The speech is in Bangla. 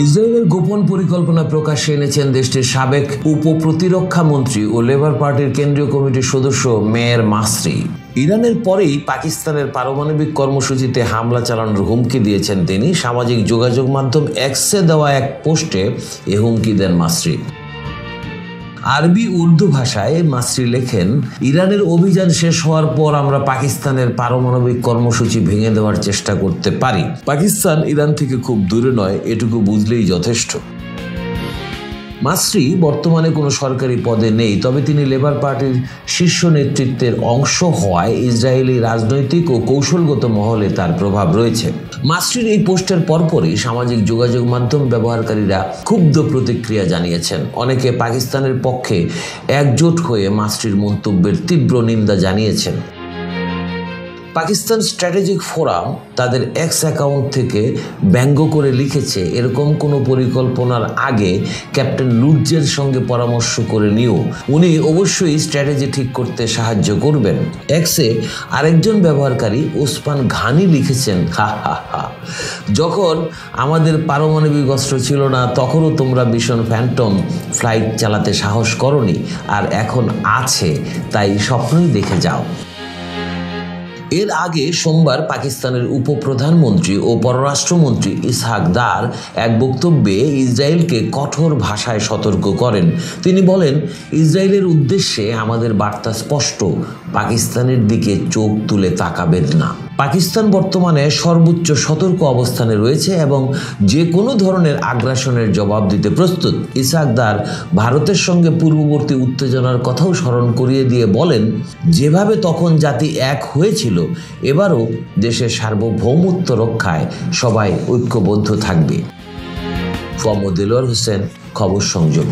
ইসরায়েলের গোপন পরিকল্পনা প্রকাশ্যে এনেছেন দেশটির সাবেক উপপ্রতিরক্ষা মন্ত্রী ও লেবার পার্টির কেন্দ্রীয় কমিটির সদস্য মেয়ের মাসরি। ইরানের পরেই পাকিস্তানের পারমাণবিক কর্মসূচিতে হামলা চালানোর হুমকি দিয়েছেন তিনি। সামাজিক যোগাযোগ মাধ্যম এক্সে দেওয়া এক পোস্টে এ হুমকি দেন মাসরি। আরবি উর্দু ভাষায় মাসরি লেখেন, ইরানের অভিযান শেষ হওয়ার পর আমরা পাকিস্তানের পারমাণবিক কর্মসূচি ভেঙে দেওয়ার চেষ্টা করতে পারি। পাকিস্তান ইরান থেকে খুব দূরে নয়, এটুকু বুঝলেই যথেষ্ট। মাসরি বর্তমানে কোনো সরকারি পদে নেই, তবে তিনি লেবার পার্টির শীর্ষ নেতৃত্বের অংশ হওয়ায় ইসরায়েলি রাজনৈতিক ও কৌশলগত মহলে তার প্রভাব রয়েছে। মাসরির এই পোস্টের পরপরই সামাজিক যোগাযোগ মাধ্যম ব্যবহারকারীরা ক্ষুব্ধ প্রতিক্রিয়া জানিয়েছেন। অনেকে পাকিস্তানের পক্ষে একজোট হয়ে মাসরির মন্তব্যের তীব্র নিন্দা জানিয়েছেন। পাকিস্তান স্ট্র্যাটেজিক ফোরাম তাদের এক্স অ্যাকাউন্ট থেকে ব্যঙ্গ করে লিখেছে, এরকম কোনো পরিকল্পনার আগে ক্যাপ্টেন লুটজের সঙ্গে পরামর্শ করে নিও, উনি অবশ্যই স্ট্র্যাটেজি ঠিক করতে সাহায্য করবেন। এক্সে আরেকজন ব্যবহারকারী ওসমান ঘানি লিখেছেন, হা হা হা, যখন আমাদের পারমাণবিক অস্ত্র ছিল না তখনও তোমরা মিশন ফ্যান্টম ফ্লাইট চালাতে সাহস করনি, আর এখন আছে, তাই স্বপ্নই দেখে যাও। এর আগে সোমবার পাকিস্তানের উপপ্রধানমন্ত্রী ও পররাষ্ট্রমন্ত্রী ইসহাক দার এক বক্তব্যে ইসরায়েলকে কঠোর ভাষায় সতর্ক করেন। তিনি বলেন, ইসরায়েলের উদ্দেশ্যে আমাদের বার্তা স্পষ্ট, পাকিস্তানের দিকে চোখ তুলে তাকাবেন না। পাকিস্তান বর্তমানে সর্বোচ্চ সতর্ক অবস্থানে রয়েছে এবং যে কোনো ধরনের আগ্রাসনের জবাব দিতে প্রস্তুত। ইসহাক দার ভারতের সঙ্গে পূর্ববর্তী উত্তেজনার কথাও স্মরণ করিয়ে দিয়ে বলেন, যেভাবে তখন জাতি এক হয়েছিল, এবারও দেশের সার্বভৌমত্ব রক্ষায় সবাই ঐক্যবদ্ধ থাকবে। দেলোয়ার হোসেন, খবর সংযোগ।